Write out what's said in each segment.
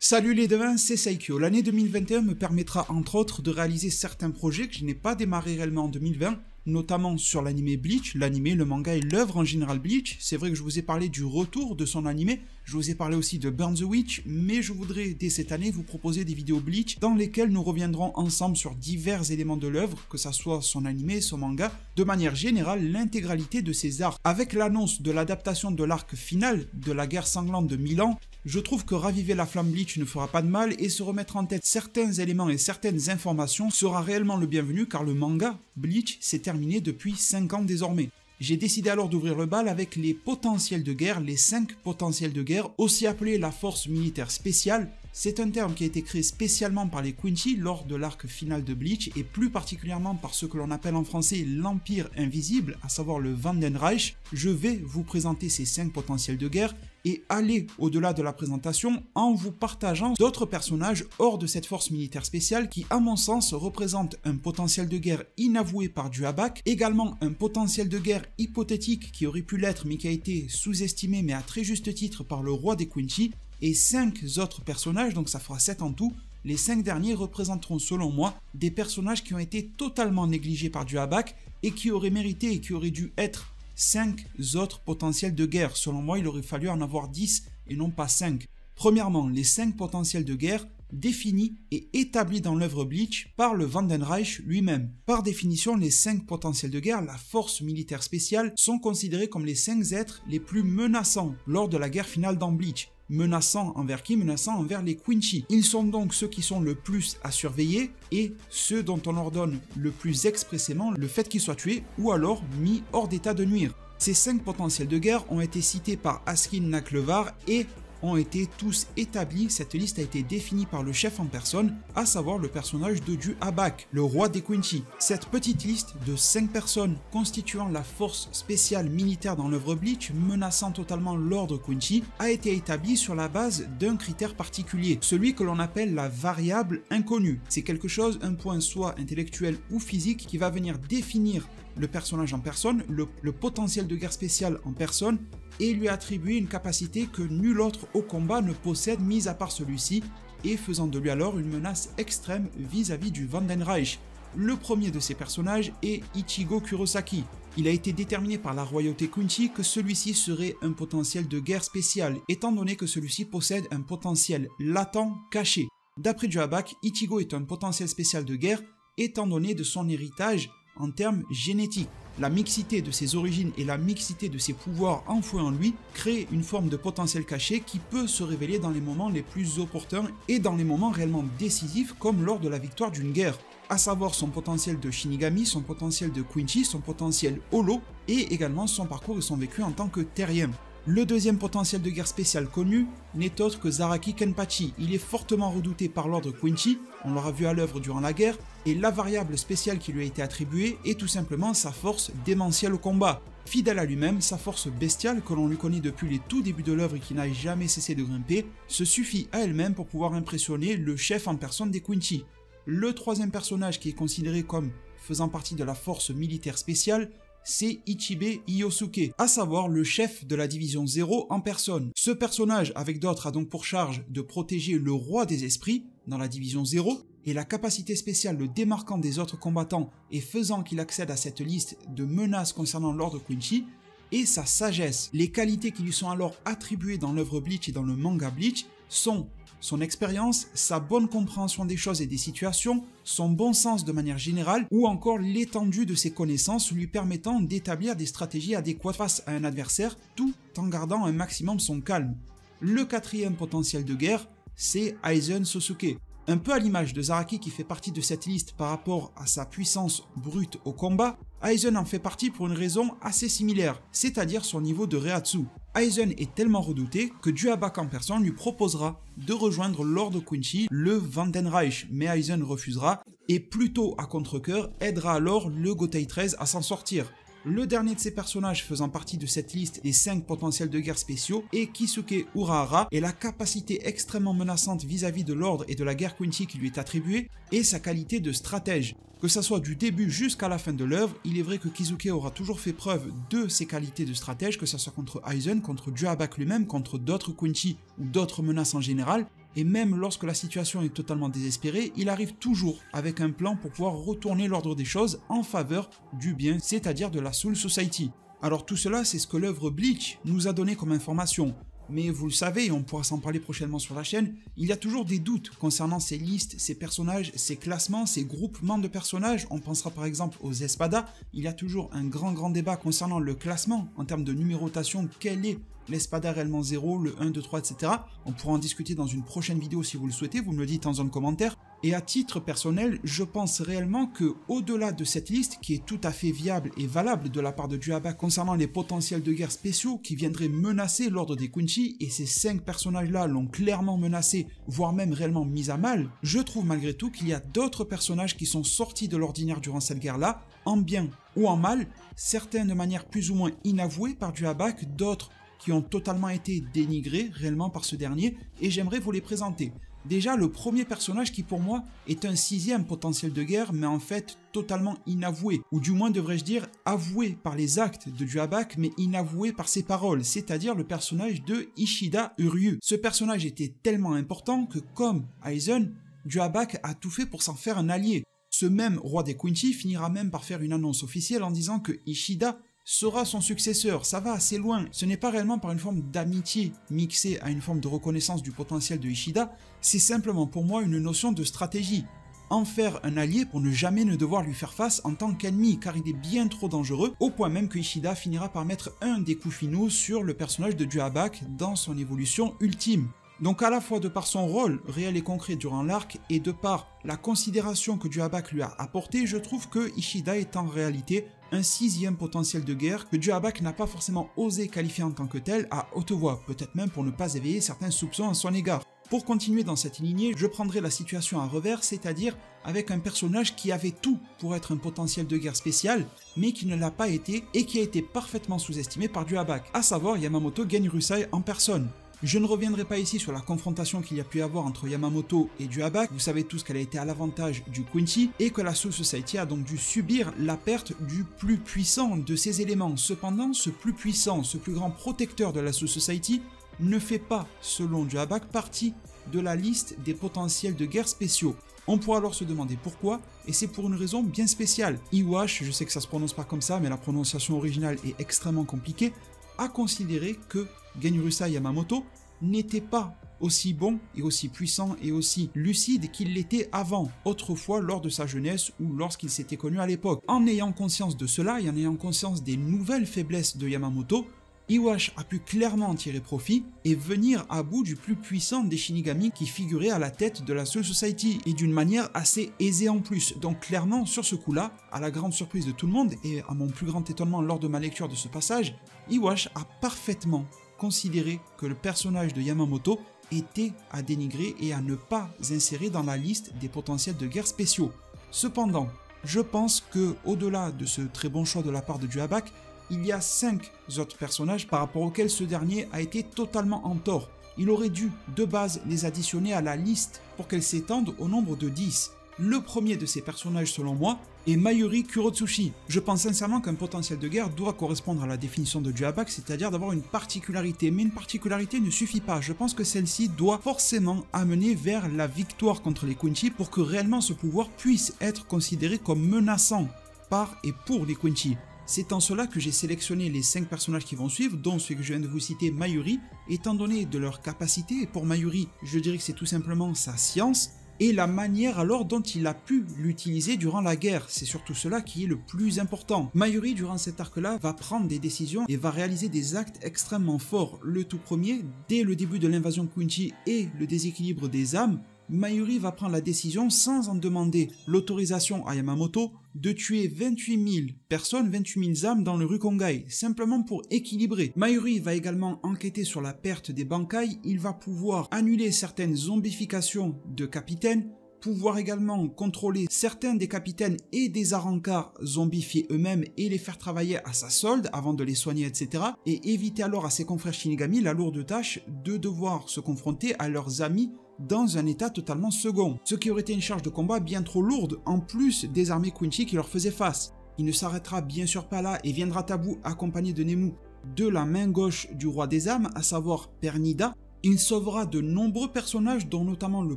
Salut les devins, c'est Saikyo. L'année 2021 me permettra entre autres de réaliser certains projets que je n'ai pas démarré réellement en 2020, notamment sur l'anime Bleach, l'anime, le manga et l'œuvre en général Bleach. C'est vrai que je vous ai parlé du retour de son anime, je vous ai parlé aussi de Burn the Witch, mais je voudrais dès cette année vous proposer des vidéos Bleach dans lesquelles nous reviendrons ensemble sur divers éléments de l'œuvre, que ça soit son anime, son manga, de manière générale l'intégralité de ses arcs. Avec l'annonce de l'adaptation de l'arc final de la guerre sanglante de 1000 ans, je trouve que raviver la flamme Bleach ne fera pas de mal et se remettre en tête certains éléments et certaines informations sera réellement le bienvenu car le manga Bleach s'est terminé depuis 5 ans désormais. J'ai décidé alors d'ouvrir le bal avec les potentiels de guerre, les 5 potentiels de guerre, aussi appelés la force militaire spéciale. C'est un terme qui a été créé spécialement par les Quincy lors de l'arc final de Bleach et plus particulièrement par ce que l'on appelle en français l'Empire Invisible, à savoir le Vandenreich. Je vais vous présenter ces 5 potentiels de guerre et aller au-delà de la présentation en vous partageant d'autres personnages hors de cette force militaire spéciale qui, à mon sens, représente un potentiel de guerre inavoué par Duhabak, également un potentiel de guerre hypothétique qui aurait pu l'être mais qui a été sous-estimé mais à très juste titre par le roi des Quincy, et 5 autres personnages, donc ça fera 7 en tout. Les 5 derniers représenteront selon moi des personnages qui ont été totalement négligés par Duhabak et qui auraient mérité et qui auraient dû être 5 autres potentiels de guerre. Selon moi, il aurait fallu en avoir 10 et non pas 5. Premièrement, les 5 potentiels de guerre définis et établis dans l'œuvre Bleach par le Vandenreich lui-même. Par définition, les 5 potentiels de guerre, la force militaire spéciale, sont considérés comme les 5 êtres les plus menaçants lors de la guerre finale dans Bleach. Menaçants envers qui? Menaçants envers les Quincy. Ils sont donc ceux qui sont le plus à surveiller et ceux dont on ordonne le plus expressément le fait qu'ils soient tués ou alors mis hors d'état de nuire. Ces 5 potentiels de guerre ont été cités par Askin Naklevar et ont été tous établis. Cette liste a été définie par le chef en personne, à savoir le personnage de Duhabak, le roi des Quincy. Cette petite liste de 5 personnes constituant la force spéciale militaire dans l'œuvre Bleach, menaçant totalement l'ordre Quincy, a été établie sur la base d'un critère particulier, celui que l'on appelle la variable inconnue. C'est quelque chose, un point soit intellectuel ou physique, qui va venir définir le personnage en personne, le potentiel de guerre spéciale en personne, et lui attribuer une capacité que nul autre au combat ne possède mis à part celui-ci, et faisant de lui alors une menace extrême vis-à-vis du Vandenreich. Le premier de ces personnages est Ichigo Kurosaki. Il a été déterminé par la royauté Quincy que celui-ci serait un potentiel de guerre spéciale, étant donné que celui-ci possède un potentiel latent caché. D'après Duhabak, Ichigo est un potentiel spécial de guerre, étant donné de son héritage en termes génétiques. La mixité de ses origines et la mixité de ses pouvoirs enfouis en lui crée une forme de potentiel caché qui peut se révéler dans les moments les plus opportuns et dans les moments réellement décisifs comme lors de la victoire d'une guerre, à savoir son potentiel de Shinigami, son potentiel de Quincy, son potentiel Holo et également son parcours et son vécu en tant que terrien. Le deuxième potentiel de guerre spéciale connu n'est autre que Zaraki Kenpachi. Il est fortement redouté par l'ordre Quincy, on l'aura vu à l'œuvre durant la guerre, et la variable spéciale qui lui a été attribuée est tout simplement sa force démentielle au combat. Fidèle à lui-même, sa force bestiale que l'on lui connaît depuis les tout débuts de l'œuvre et qui n'a jamais cessé de grimper, se suffit à elle-même pour pouvoir impressionner le chef en personne des Quincy. Le troisième personnage qui est considéré comme faisant partie de la force militaire spéciale, c'est Ichibe Iosuke, à savoir le chef de la division 0 en personne. Ce personnage, avec d'autres, a donc pour charge de protéger le roi des esprits dans la division 0, et la capacité spéciale le démarquant des autres combattants et faisant qu'il accède à cette liste de menaces concernant l'ordre Quincy, et sa sagesse. Les qualités qui lui sont alors attribuées dans l'œuvre Bleach et dans le manga Bleach sont son expérience, sa bonne compréhension des choses et des situations, son bon sens de manière générale, ou encore l'étendue de ses connaissances lui permettant d'établir des stratégies adéquates face à un adversaire, tout en gardant un maximum son calme. Le quatrième potentiel de guerre, c'est Aizen Sosuke. Un peu à l'image de Zaraki qui fait partie de cette liste par rapport à sa puissance brute au combat, Aizen en fait partie pour une raison assez similaire, c'est-à-dire son niveau de Reiatsu. Aizen est tellement redouté que Duhabak en personne lui proposera de rejoindre l'ordre Quincy, le Vandenreich, mais Aizen refusera et plutôt à contre-cœur aidera alors le Gotei 13 à s'en sortir. Le dernier de ces personnages faisant partie de cette liste des 5 potentiels de guerre spéciaux est Kisuke Urahara, et la capacité extrêmement menaçante vis-à-vis de l'ordre et de la guerre Quincy qui lui est attribuée est sa qualité de stratège. Que ça soit du début jusqu'à la fin de l'œuvre, il est vrai que Kisuke aura toujours fait preuve de ses qualités de stratège, que ça soit contre Aizen, contre Duhabak lui-même, contre d'autres Quincy ou d'autres menaces en général, Et même lorsque la situation est totalement désespérée, il arrive toujours avec un plan pour pouvoir retourner l'ordre des choses en faveur du bien, c'est-à-dire de la Soul Society. Alors tout cela, c'est ce que l'œuvre Bleach nous a donné comme information. Mais vous le savez, et on pourra s'en parler prochainement sur la chaîne, il y a toujours des doutes concernant ces listes, ces personnages, ces classements, ces groupements de personnages. On pensera par exemple aux Espada. Il y a toujours un grand débat concernant le classement en termes de numérotation. Quel est l'Espada réellement 0, le 1, 2, 3, etc. On pourra en discuter dans une prochaine vidéo si vous le souhaitez, vous me le dites en zone commentaire. Et à titre personnel, je pense réellement que au-delà de cette liste, qui est tout à fait viable et valable de la part de Duhabak concernant les potentiels de guerre spéciaux qui viendraient menacer l'ordre des Quincy, et ces 5 personnages-là l'ont clairement menacé, voire même réellement mis à mal, je trouve malgré tout qu'il y a d'autres personnages qui sont sortis de l'ordinaire durant cette guerre-là, en bien ou en mal, certains de manière plus ou moins inavouée par Duhabak, d'autres qui ont totalement été dénigrés réellement par ce dernier, et j'aimerais vous les présenter. Déjà, le premier personnage qui pour moi est un 6e potentiel de guerre, mais en fait totalement inavoué, ou du moins devrais-je dire avoué par les actes de Duhabak, mais inavoué par ses paroles, c'est-à-dire le personnage de Ishida Uryu. Ce personnage était tellement important que comme Aizen, Duhabak a tout fait pour s'en faire un allié. Ce même roi des Quincy finira même par faire une annonce officielle en disant que Ishida sera son successeur. Ça va assez loin. Ce n'est pas réellement par une forme d'amitié mixée à une forme de reconnaissance du potentiel de Ishida, c'est simplement pour moi une notion de stratégie. En faire un allié pour ne jamais ne devoir lui faire face en tant qu'ennemi, car il est bien trop dangereux, au point même que Ishida finira par mettre un des coups finaux sur le personnage de Duhabak dans son évolution ultime. Donc à la fois de par son rôle réel et concret durant l'arc et de par la considération que Duhabak lui a apportée, je trouve que Ishida est en réalité un 6e potentiel de guerre que Duhabak n'a pas forcément osé qualifier en tant que tel à haute voix, peut-être même pour ne pas éveiller certains soupçons à son égard. Pour continuer dans cette lignée, je prendrai la situation à revers, c'est-à-dire avec un personnage qui avait tout pour être un potentiel de guerre spécial, mais qui ne l'a pas été et qui a été parfaitement sous-estimé par Duhabak, à savoir Yamamoto Genryusai en personne. Je ne reviendrai pas ici sur la confrontation qu'il y a pu avoir entre Yamamoto et Duhabak, vous savez tous qu'elle a été à l'avantage du Quincy et que la Soul Society a donc dû subir la perte du plus puissant de ses éléments. Cependant, ce plus puissant, ce plus grand protecteur de la Soul Society ne fait pas, selon Duhabak, partie de la liste des potentiels de guerre spéciaux. On pourra alors se demander pourquoi, et c'est pour une raison bien spéciale. Iwash, je sais que ça se prononce pas comme ça, mais la prononciation originale est extrêmement compliquée, a considéré que Genryusai Yamamoto n'était pas aussi bon et aussi puissant et aussi lucide qu'il l'était avant, autrefois lors de sa jeunesse ou lorsqu'il s'était connu à l'époque. En ayant conscience de cela et en ayant conscience des nouvelles faiblesses de Yamamoto, Iwash a pu clairement en tirer profit et venir à bout du plus puissant des Shinigami qui figurait à la tête de la Soul Society, et d'une manière assez aisée en plus. Donc clairement, sur ce coup-là, à la grande surprise de tout le monde et à mon plus grand étonnement lors de ma lecture de ce passage, Iwash a parfaitement considéré que le personnage de Yamamoto était à dénigrer et à ne pas insérer dans la liste des potentiels de guerre spéciaux. Cependant, je pense que au-delà de ce très bon choix de la part de Duhabak, il y a 5 autres personnages par rapport auxquels ce dernier a été totalement en tort. Il aurait dû, de base, les additionner à la liste pour qu'elle s'étende au nombre de 10. Le premier de ces personnages, selon moi, est Mayuri Kurotsushi. Je pense sincèrement qu'un potentiel de guerre doit correspondre à la définition de Duhabak, c'est-à-dire d'avoir une particularité. Mais une particularité ne suffit pas. Je pense que celle-ci doit forcément amener vers la victoire contre les Quincy pour que réellement ce pouvoir puisse être considéré comme menaçant par et pour les Quincy. C'est en cela que j'ai sélectionné les 5 personnages qui vont suivre, dont celui que je viens de vous citer, Mayuri, étant donné de leur capacité. Et pour Mayuri, je dirais que c'est tout simplement sa science et la manière alors dont il a pu l'utiliser durant la guerre. C'est surtout cela qui est le plus important. Mayuri, durant cet arc-là, va prendre des décisions et va réaliser des actes extrêmement forts. Le tout premier, dès le début de l'invasion Quincy et le déséquilibre des âmes, Mayuri va prendre la décision, sans en demander l'autorisation à Yamamoto, de tuer 28 000 personnes, 28 000 âmes dans le Rukongai, simplement pour équilibrer. Mayuri va également enquêter sur la perte des Bankai, il va pouvoir annuler certaines zombifications de capitaines, pouvoir également contrôler certains des capitaines et des Arrancars zombifiés eux-mêmes et les faire travailler à sa solde avant de les soigner, etc. Et éviter alors à ses confrères Shinigami la lourde tâche de devoir se confronter à leurs amis dans un état totalement second, ce qui aurait été une charge de combat bien trop lourde en plus des armées Quincy qui leur faisaient face. Il ne s'arrêtera bien sûr pas là et viendra à bout accompagné de Nemu de la main gauche du roi des âmes, à savoir Pernida, Il sauvera de nombreux personnages dont notamment le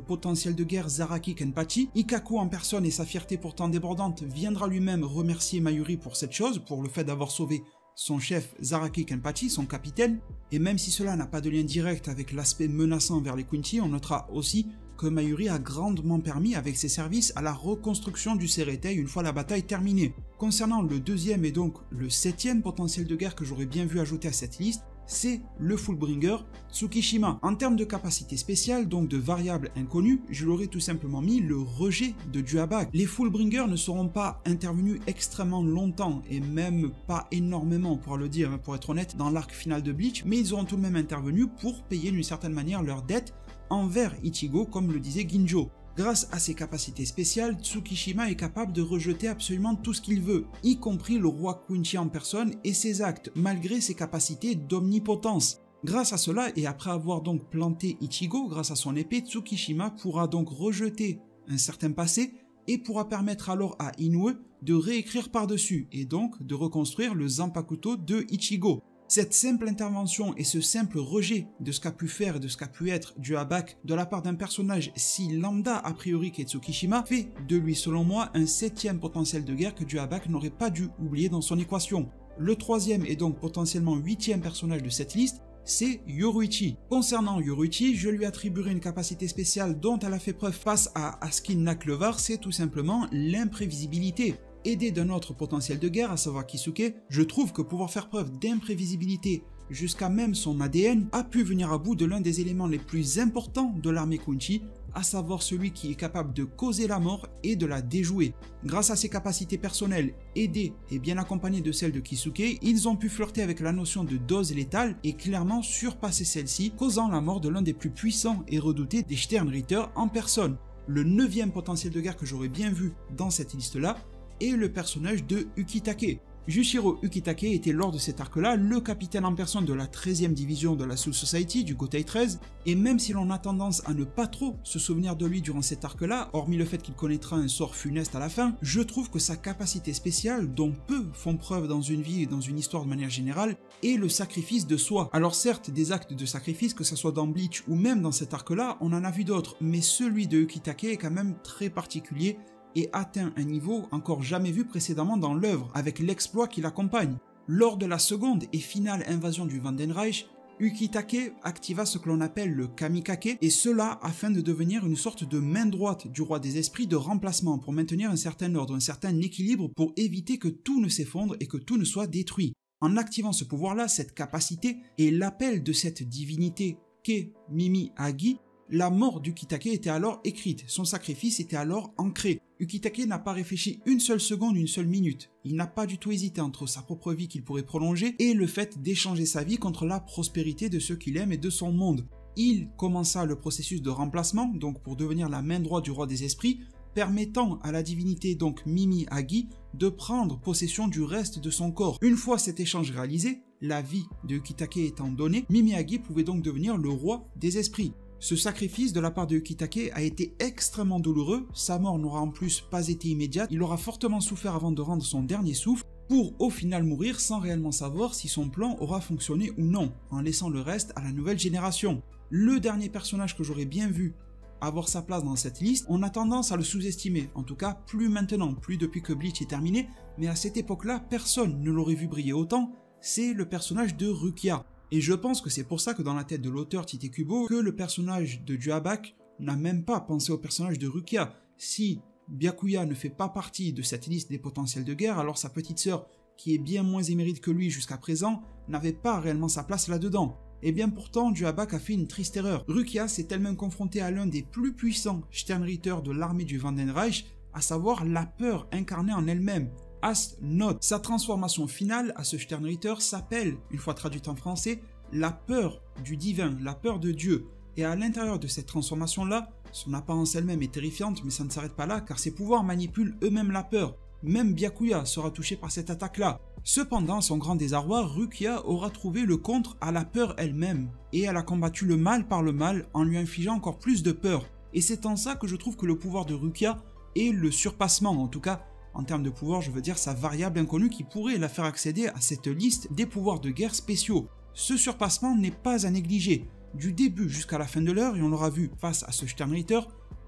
potentiel de guerre Zaraki Kenpachi. Ikkaku en personne et sa fierté pourtant débordante viendra lui-même remercier Mayuri pour cette chose, pour le fait d'avoir sauvé son chef Zaraki Kenpachi, son capitaine. Et même si cela n'a pas de lien direct avec l'aspect menaçant vers les Quincy, on notera aussi que Mayuri a grandement permis avec ses services à la reconstruction du Seretei une fois la bataille terminée. Concernant le deuxième et donc le septième potentiel de guerre que j'aurais bien vu ajouter à cette liste, c'est le Fullbringer Tsukishima. En termes de capacité spéciale, donc de variables inconnues, je l'aurais tout simplement mis le rejet de Duabak. Les Fullbringers ne seront pas intervenus extrêmement longtemps, et même pas énormément pour le dire, pour être honnête, dans l'arc final de Bleach, mais ils auront tout de même intervenu pour payer d'une certaine manière leur dette envers Ichigo, comme le disait Ginjo. Grâce à ses capacités spéciales, Tsukishima est capable de rejeter absolument tout ce qu'il veut, y compris le roi Quincy en personne et ses actes, malgré ses capacités d'omnipotence. Grâce à cela, et après avoir donc planté Ichigo grâce à son épée, Tsukishima pourra donc rejeter un certain passé et pourra permettre alors à Inoue de réécrire par-dessus, et donc de reconstruire le Zanpakuto de Ichigo. Cette simple intervention et ce simple rejet de ce qu'a pu faire et de ce qu'a pu être Duabak de la part d'un personnage si lambda a priori qu'est Tsukishima fait de lui selon moi un septième potentiel de guerre que Duabak n'aurait pas dû oublier dans son équation. Le troisième et donc potentiellement huitième personnage de cette liste, c'est Yoruichi. Concernant Yoruichi, je lui attribuerai une capacité spéciale dont elle a fait preuve face à Askin Naklevar, c'est tout simplement l'imprévisibilité. Aidé d'un autre potentiel de guerre, à savoir Kisuke, je trouve que pouvoir faire preuve d'imprévisibilité jusqu'à même son ADN a pu venir à bout de l'un des éléments les plus importants de l'armée Quincy, à savoir celui qui est capable de causer la mort et de la déjouer. Grâce à ses capacités personnelles, aidées et bien accompagnées de celles de Kisuke, ils ont pu flirter avec la notion de dose létale et clairement surpasser celle-ci, causant la mort de l'un des plus puissants et redoutés des Sternritter en personne. Le neuvième potentiel de guerre que j'aurais bien vu dans cette liste-là, et le personnage de Ukitake. Jushiro Ukitake était lors de cet arc-là le capitaine en personne de la 13e division de la Soul Society du Gotei 13, et même si l'on a tendance à ne pas trop se souvenir de lui durant cet arc-là, hormis le fait qu'il connaîtra un sort funeste à la fin, je trouve que sa capacité spéciale, dont peu font preuve dans une vie et dans une histoire de manière générale, est le sacrifice de soi. Alors certes, des actes de sacrifice, que ce soit dans Bleach ou même dans cet arc-là, on en a vu d'autres, mais celui de Ukitake est quand même très particulier, et atteint un niveau encore jamais vu précédemment dans l'œuvre, avec l'exploit qui l'accompagne. Lors de la seconde et finale invasion du Vandenreich, Ukitake activa ce que l'on appelle le Kamikake, et cela afin de devenir une sorte de main droite du roi des esprits de remplacement pour maintenir un certain ordre, un certain équilibre pour éviter que tout ne s'effondre et que tout ne soit détruit. En activant ce pouvoir-là, cette capacité et l'appel de cette divinité qu'est Mimi Agi, la mort d'Ukitake était alors écrite, son sacrifice était alors ancré. Ukitake n'a pas réfléchi une seule seconde, une seule minute. Il n'a pas du tout hésité entre sa propre vie qu'il pourrait prolonger et le fait d'échanger sa vie contre la prospérité de ceux qu'il aime et de son monde. Il commença le processus de remplacement, donc pour devenir la main droite du roi des esprits, permettant à la divinité donc Mimi Agi de prendre possession du reste de son corps. Une fois cet échange réalisé, la vie de Ukitake étant donnée, Mimi Agi pouvait donc devenir le roi des esprits. Ce sacrifice de la part de Ukitake a été extrêmement douloureux, sa mort n'aura en plus pas été immédiate, il aura fortement souffert avant de rendre son dernier souffle, pour au final mourir sans réellement savoir si son plan aura fonctionné ou non, en laissant le reste à la nouvelle génération. Le dernier personnage que j'aurais bien vu avoir sa place dans cette liste, on a tendance à le sous-estimer, en tout cas plus maintenant, plus depuis que Bleach est terminé, mais à cette époque-là, personne ne l'aurait vu briller autant, c'est le personnage de Rukia. Et je pense que c'est pour ça que dans la tête de l'auteur Tite Kubo, que le personnage de Duabak n'a même pas pensé au personnage de Rukia. Si Byakuya ne fait pas partie de cette liste des potentiels de guerre, alors sa petite sœur, qui est bien moins émérite que lui jusqu'à présent, n'avait pas réellement sa place là-dedans. Et bien pourtant, Duabak a fait une triste erreur. Rukia s'est elle-même confrontée à l'un des plus puissants Sternritter de l'armée du Vandenreich, à savoir la peur incarnée en elle-même. As Note. Sa transformation finale à ce Sternritter s'appelle, une fois traduite en français, la peur du divin, la peur de Dieu. Et à l'intérieur de cette transformation-là, son apparence elle-même est terrifiante, mais ça ne s'arrête pas là, car ses pouvoirs manipulent eux-mêmes la peur. Même Byakuya sera touché par cette attaque-là. Cependant, à son grand désarroi, Rukia aura trouvé le contre à la peur elle-même, et elle a combattu le mal par le mal en lui infligeant encore plus de peur. Et c'est en ça que je trouve que le pouvoir de Rukia est le surpassement, en tout cas, en termes de pouvoir, je veux dire sa variable inconnue qui pourrait la faire accéder à cette liste des pouvoirs de guerre spéciaux. Ce surpassement n'est pas à négliger. Du début jusqu'à la fin de l'heure, et on l'aura vu face à ce Sternritter,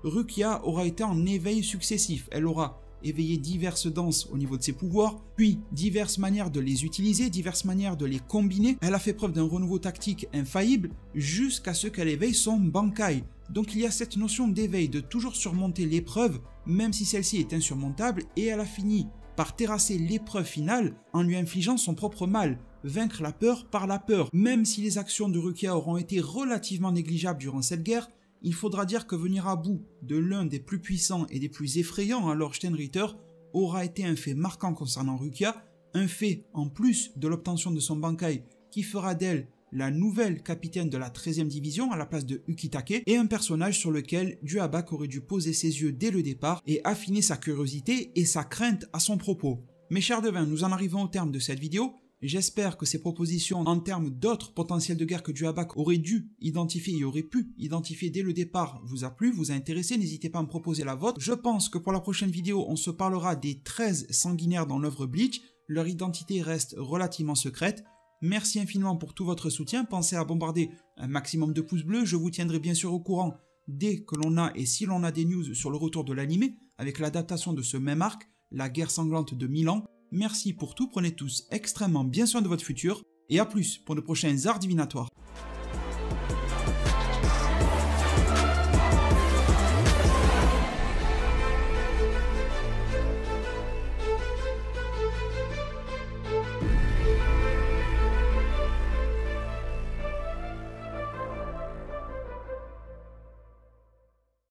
Rukia aura été en éveil successif. Elle aura éveillé diverses danses au niveau de ses pouvoirs, puis diverses manières de les utiliser, diverses manières de les combiner. Elle a fait preuve d'un renouveau tactique infaillible jusqu'à ce qu'elle éveille son Bankai. Donc il y a cette notion d'éveil, de toujours surmonter l'épreuve, même si celle-ci est insurmontable, et elle a fini par terrasser l'épreuve finale en lui infligeant son propre mal, vaincre la peur par la peur. Même si les actions de Rukia auront été relativement négligeables durant cette guerre, il faudra dire que venir à bout de l'un des plus puissants et des plus effrayants, alors Sternritter, aura été un fait marquant concernant Rukia, un fait en plus de l'obtention de son Bankai qui fera d'elle la nouvelle capitaine de la 13e division à la place de Ukitake, et un personnage sur lequel Duhabak aurait dû poser ses yeux dès le départ et affiner sa curiosité et sa crainte à son propos. Mes chers devins, nous en arrivons au terme de cette vidéo. J'espère que ces propositions en termes d'autres potentiels de guerre que Duhabak aurait dû identifier et aurait pu identifier dès le départ vous a plu, vous a intéressé, n'hésitez pas à me proposer la vôtre. Je pense que pour la prochaine vidéo, on se parlera des 13 sanguinaires dans l'œuvre Bleach, leur identité reste relativement secrète. Merci infiniment pour tout votre soutien, pensez à bombarder un maximum de pouces bleus, je vous tiendrai bien sûr au courant dès que l'on a et si l'on a des news sur le retour de l'anime avec l'adaptation de ce même arc, la guerre sanglante de 1000 ans. Merci pour tout, prenez tous extrêmement bien soin de votre futur, et à plus pour de prochains arts divinatoires.